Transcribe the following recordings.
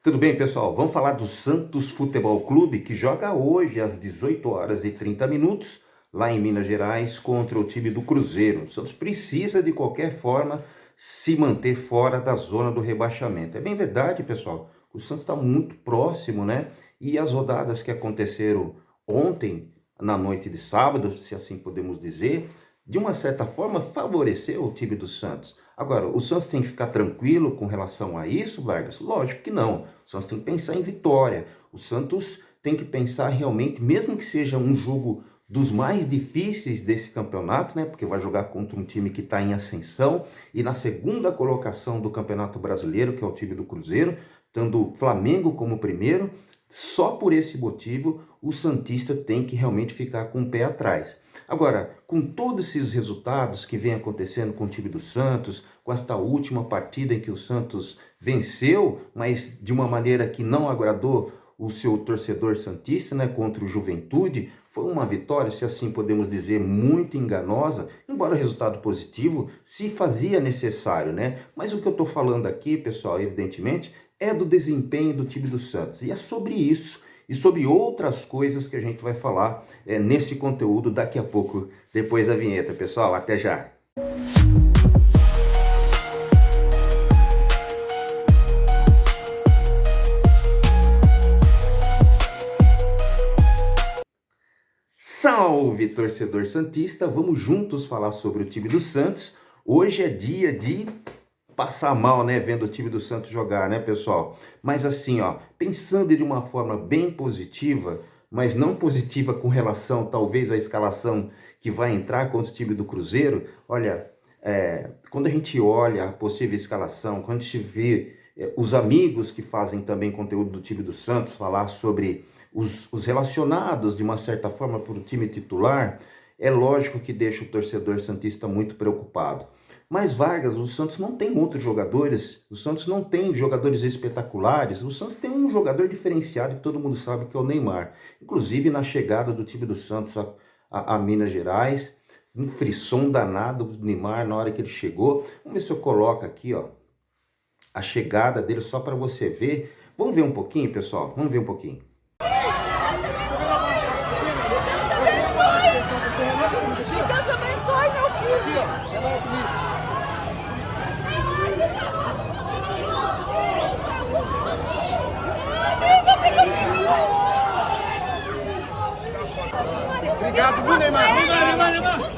Tudo bem, pessoal? Vamos falar do Santos Futebol Clube, que joga hoje às 18 horas e 30 minutos, lá em Minas Gerais, contra o time do Cruzeiro. O Santos precisa, de qualquer forma, se manter fora da zona do rebaixamento. É bem verdade, pessoal. O Santos está muito próximo, né? E as rodadas que aconteceram ontem, na noite de sábado, se assim podemos dizer, de uma certa forma, favoreceu o time do Santos. Agora, o Santos tem que ficar tranquilo com relação a isso, Vargas? Lógico que não. O Santos tem que pensar em vitória. O Santos tem que pensar realmente, mesmo que seja um jogo dos mais difíceis desse campeonato, né? Porque vai jogar contra um time que está em ascensão e na segunda colocação do Campeonato Brasileiro, que é o time do Cruzeiro, tendo o Flamengo como primeiro. Só por esse motivo, o santista tem que realmente ficar com o pé atrás. Agora, com todos esses resultados que vem acontecendo com o time do Santos, com esta última partida em que o Santos venceu, mas de uma maneira que não agradou o seu torcedor santista, né, contra o Juventude, foi uma vitória, se assim podemos dizer, muito enganosa, embora o resultado positivo se fazia necessário, né? Mas o que eu estou falando aqui, pessoal, evidentemente, é do desempenho do time do Santos. E é sobre isso e sobre outras coisas que a gente vai falar nesse conteúdo daqui a pouco, depois da vinheta, pessoal. Até já! Salve, torcedor santista! Vamos juntos falar sobre o time do Santos. Hoje é dia de passar mal, né, vendo o time do Santos jogar, né, pessoal? Mas assim, ó, pensando de uma forma bem positiva, mas não positiva com relação, talvez, à escalação que vai entrar contra o time do Cruzeiro, olha, quando a gente olha a possível escalação, quando a gente vê os amigos que fazem também conteúdo do time do Santos falar sobre os relacionados, de uma certa forma, para o time titular, é lógico que deixa o torcedor santista muito preocupado. Mas Vargas, o Santos não tem outros jogadores, o Santos não tem jogadores espetaculares, o Santos tem um jogador diferenciado que todo mundo sabe que é o Neymar. Inclusive na chegada do time do Santos a Minas Gerais, um frisson danado do Neymar na hora que ele chegou. Vamos ver se eu coloco aqui, ó, a chegada dele só para você ver. Vamos ver um pouquinho, pessoal? Vamos ver um pouquinho. Deus te abençoe, meu filho. Obrigado, viu, Neymar? Neymar!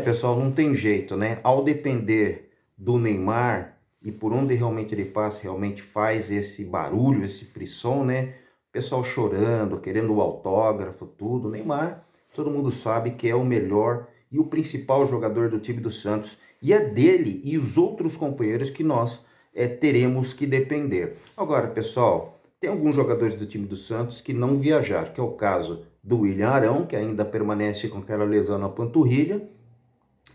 Pessoal, não tem jeito, né? Ao depender do Neymar e por onde realmente ele passa, realmente faz esse barulho, esse frisson, né? O pessoal chorando, querendo o autógrafo, tudo. Neymar, todo mundo sabe que é o melhor e o principal jogador do time do Santos. E é dele e os outros companheiros que nós teremos que depender. Agora, pessoal, tem alguns jogadores do time do Santos que não viajaram, que é o caso do William Arão, que ainda permanece com aquela lesão na panturrilha,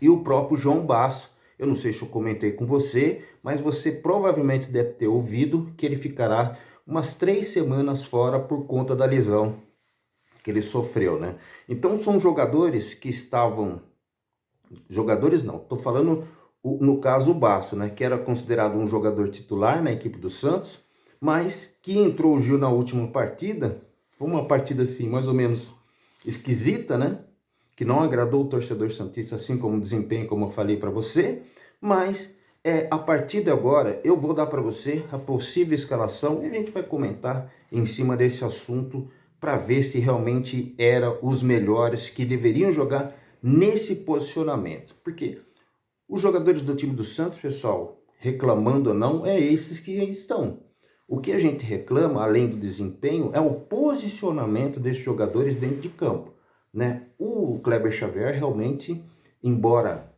e o próprio João Basso. Eu não sei se eu comentei com você, mas você provavelmente deve ter ouvido que ele ficará umas 3 semanas fora por conta da lesão que ele sofreu, né? Então são jogadores que estavam... Jogadores não, estou falando no caso o Basso, né? Que era considerado um jogador titular na equipe do Santos, mas que entrou o Gil na última partida. Foi uma partida assim, mais ou menos esquisita, né? Que não agradou o torcedor santista, assim como o desempenho, como eu falei para você, mas a partir de agora eu vou dar para você a possível escalação e a gente vai comentar em cima desse assunto para ver se realmente eram os melhores que deveriam jogar nesse posicionamento. Porque Os jogadores do time do Santos, pessoal, reclamando ou não, é esses que estão. O que a gente reclama, além do desempenho, é o posicionamento desses jogadores dentro de campo, né? O Kleber Xavier realmente, embora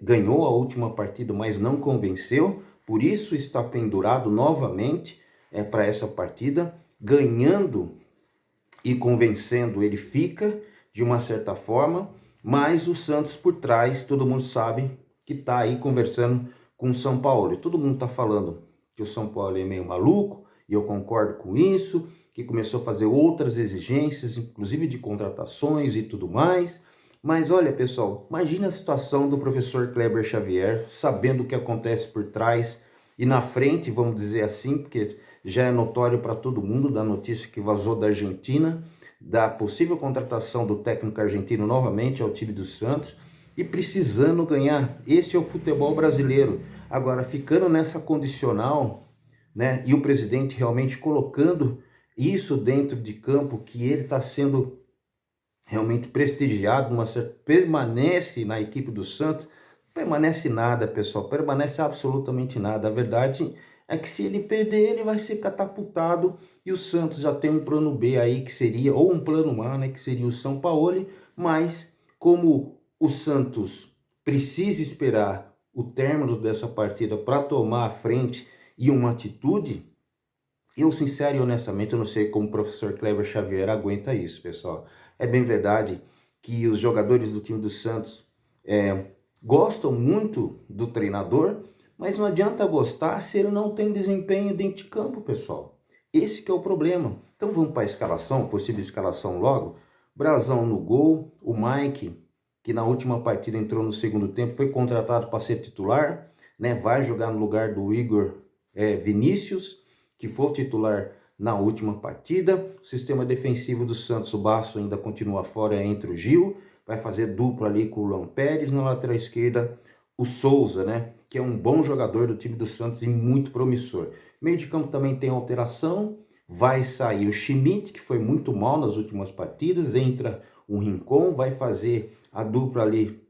ganhou a última partida, mas não convenceu, por isso está pendurado novamente para essa partida. Ganhando e convencendo ele fica, de uma certa forma, mas o Santos por trás, todo mundo sabe que está aí conversando com o São Paulo. E todo mundo está falando que o São Paulo é meio maluco, e eu concordo com isso, que começou a fazer outras exigências, inclusive de contratações e tudo mais. Mas olha, pessoal, imagine a situação do professor Kleber Xavier, sabendo o que acontece por trás e na frente, vamos dizer assim, porque já é notório para todo mundo da notícia que vazou da Argentina, da possível contratação do técnico argentino novamente ao time do Santos e precisando ganhar. Esse é o futebol brasileiro. Agora, ficando nessa condicional, né, e o presidente realmente colocando isso dentro de campo, que ele está sendo realmente prestigiado, permanece na equipe do Santos, não permanece nada, pessoal, permanece absolutamente nada. A verdade é que se ele perder, ele vai ser catapultado, e o Santos já tem um plano B aí, que seria, ou um plano A, né, que seria o São Paulo, mas como o Santos precisa esperar o término dessa partida para tomar a frente e uma atitude, eu, sincero e honestamente, eu não sei como o professor Kleber Xavier aguenta isso, pessoal. É bem verdade que os jogadores do time do Santos gostam muito do treinador, mas não adianta gostar se ele não tem desempenho dentro de campo, pessoal. Esse que é o problema. Então vamos para a escalação, possível escalação logo. Brazão no gol, o Mike, que na última partida entrou no segundo tempo, foi contratado para ser titular, né? Vai jogar no lugar do Igor Vinícius, que foi titular na última partida. O sistema defensivo do Santos, o Basso ainda continua fora entre o Gil, vai fazer dupla ali com o Luan Pérez. Na lateral esquerda, o Souza, né, que é um bom jogador do time do Santos e muito promissor. Meio de campo também tem alteração, vai sair o Schmidt, que foi muito mal nas últimas partidas, entra o Rincon, vai fazer a dupla ali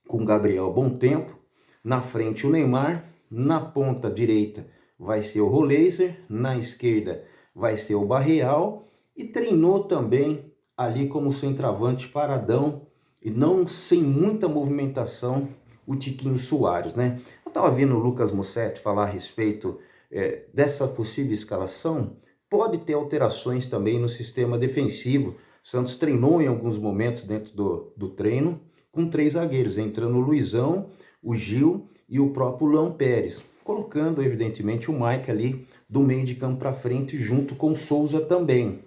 com o Gabriel Bom Tempo. Na frente o Neymar, na ponta direita vai ser o Roleiser, na esquerda vai ser o Barreal, e treinou também ali como centroavante paradão e não sem muita movimentação o Tiquinho Soares, né? Eu estava vendo o Lucas Mussetti falar a respeito dessa possível escalação. Pode ter alterações também no sistema defensivo. O Santos treinou em alguns momentos dentro do treino com 3 zagueiros, entrando o Luizão, o Gil e o próprio Luan Pérez, colocando evidentemente o Mike ali do meio de campo para frente junto com o Souza também.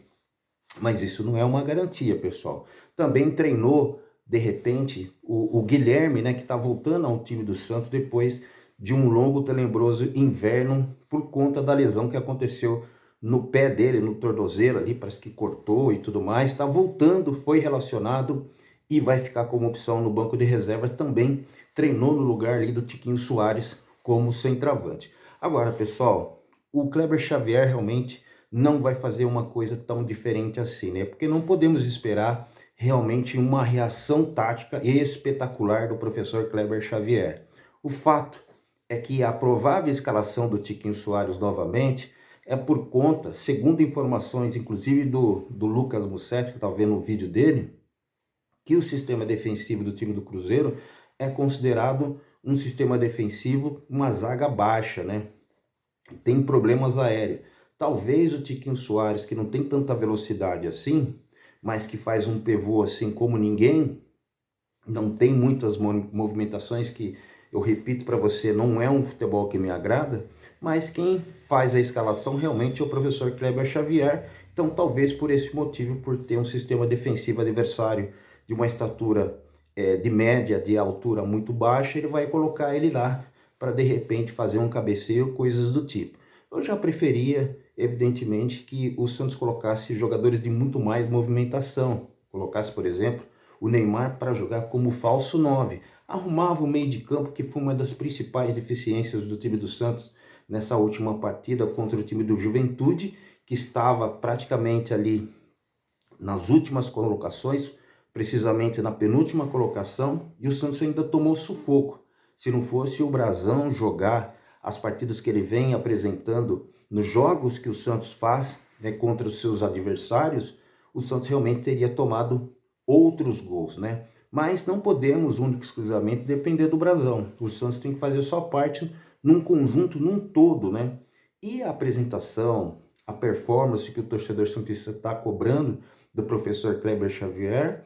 Mas isso não é uma garantia, pessoal. Também treinou, de repente, o Guilherme, né, que está voltando ao time do Santos depois de um longo, tenebroso inverno por conta da lesão que aconteceu no pé dele, no tornozelo ali, parece que cortou e tudo mais. Está voltando, foi relacionado e vai ficar como opção no banco de reservas. Também treinou no lugar ali do Tiquinho Soares como centroavante. Agora, pessoal, o Kleber Xavier realmente não vai fazer uma coisa tão diferente assim, né? Porque não podemos esperar realmente uma reação tática espetacular do professor Kleber Xavier. O fato é que a provável escalação do Tiquinho Soares novamente é por conta, segundo informações inclusive do Lucas Mussetti, que está vendo o vídeo dele, que o sistema defensivo do time do Cruzeiro é considerado um sistema defensivo, uma zaga baixa, né? Tem problemas aéreos. Talvez o Tiquinho Soares, que não tem tanta velocidade assim, mas que faz um pivô assim como ninguém, não tem muitas movimentações, que eu repito para você, não é um futebol que me agrada, mas quem faz a escalação realmente é o professor Kleber Xavier. Então talvez por esse motivo, por ter um sistema defensivo adversário de uma estatura de média, de altura muito baixa, ele vai colocar ele lá para de repente fazer um cabeceio, coisas do tipo. Eu já preferia, evidentemente, que o Santos colocasse jogadores de muito mais movimentação, colocasse, por exemplo, o Neymar para jogar como falso 9, arrumava o meio de campo, que foi uma das principais deficiências do time do Santos nessa última partida contra o time do Juventude, que estava praticamente ali nas últimas colocações, precisamente na penúltima colocação, e o Santos ainda tomou sufoco. Se não fosse o Brazão jogar as partidas que ele vem apresentando nos jogos que o Santos faz, né, contra os seus adversários, o Santos realmente teria tomado outros gols, né? Mas não podemos, único e exclusivamente, depender do Brazão. O Santos tem que fazer sua parte num conjunto, num todo, né? E a apresentação, a performance que o torcedor santista está cobrando do professor Kleber Xavier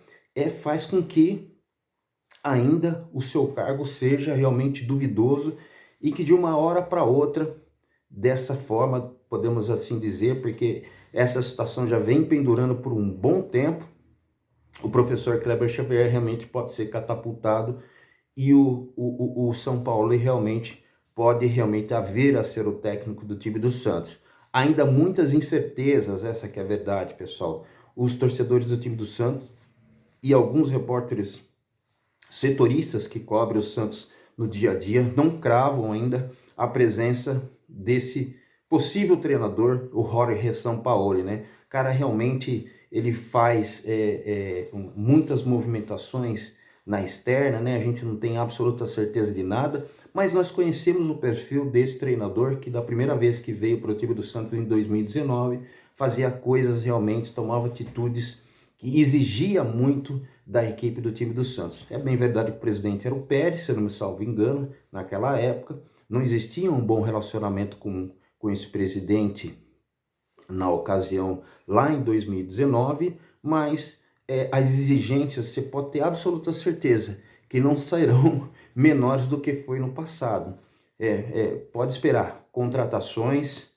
faz com que ainda o seu cargo seja realmente duvidoso e que de uma hora para outra, dessa forma, podemos assim dizer, porque essa situação já vem pendurando por um bom tempo, o professor Kleber Xavier realmente pode ser catapultado e o São Paulo realmente pode realmente haver a ser o técnico do time do Santos. Ainda muitas incertezas, essa que é a verdade, pessoal. Os torcedores do time do Santos e alguns repórteres setoristas que cobrem o Santos no dia a dia não cravam ainda a presença desse possível treinador, o Jorge Sampaoli, né? Cara, realmente ele faz muitas movimentações na externa, né? A gente não tem absoluta certeza de nada, mas nós conhecemos o perfil desse treinador que da primeira vez que veio para o time do Santos em 2019, fazia coisas realmente, tomava atitudes que exigia muito da equipe do time do Santos. É bem verdade que o presidente era o Pérez, se eu não me salvo engano, naquela época. Não existia um bom relacionamento com esse presidente na ocasião, lá em 2019, mas as exigências, você pode ter absoluta certeza que não serão menores do que foi no passado. Pode esperar contratações,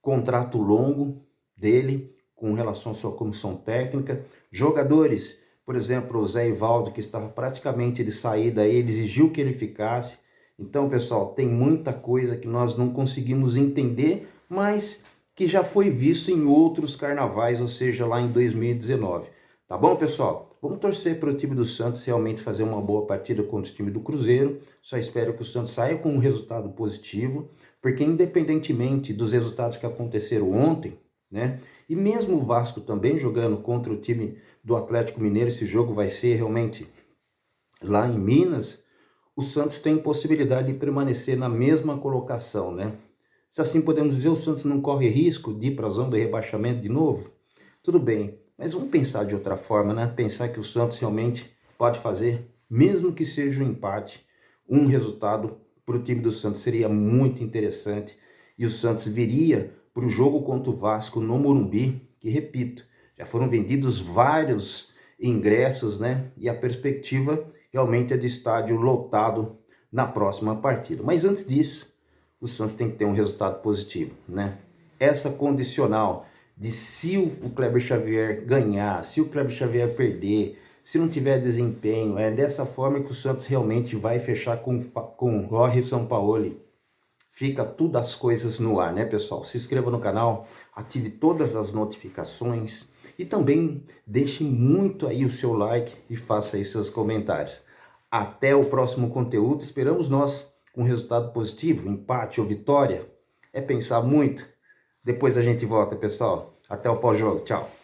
contrato longo dele com relação à sua comissão técnica, jogadores, por exemplo, o Zé Ivaldo, que estava praticamente de saída, ele exigiu que ele ficasse. Então, pessoal, tem muita coisa que nós não conseguimos entender, mas que já foi visto em outros carnavais, ou seja, lá em 2019. Tá bom, pessoal? Vamos torcer para o time do Santos realmente fazer uma boa partida contra o time do Cruzeiro. Só espero que o Santos saia com um resultado positivo, porque independentemente dos resultados que aconteceram ontem, né? E mesmo o Vasco também jogando contra o time do Atlético Mineiro, esse jogo vai ser realmente lá em Minas, o Santos tem possibilidade de permanecer na mesma colocação, né? Se assim podemos dizer, o Santos não corre risco de ir para a zona do rebaixamento de novo? Tudo bem, mas vamos pensar de outra forma, né? Pensar que o Santos realmente pode fazer, mesmo que seja um empate, um resultado para o time do Santos seria muito interessante. E o Santos viria para o jogo contra o Vasco no Morumbi, que, repito, já foram vendidos vários ingressos, né? E a perspectiva realmente é de estádio lotado na próxima partida. Mas antes disso, o Santos tem que ter um resultado positivo, né? Essa condicional de se o Kleber Xavier ganhar, se o Kleber Xavier perder, se não tiver desempenho, é dessa forma que o Santos realmente vai fechar com o Jorge Sampaoli. Fica tudo as coisas no ar, né, pessoal? Se inscreva no canal, ative todas as notificações e também deixe muito aí o seu like e faça aí seus comentários. Até o próximo conteúdo, esperamos nós com resultado positivo, empate ou vitória. É pensar muito. Depois a gente volta, pessoal. Até o pós-jogo. Tchau.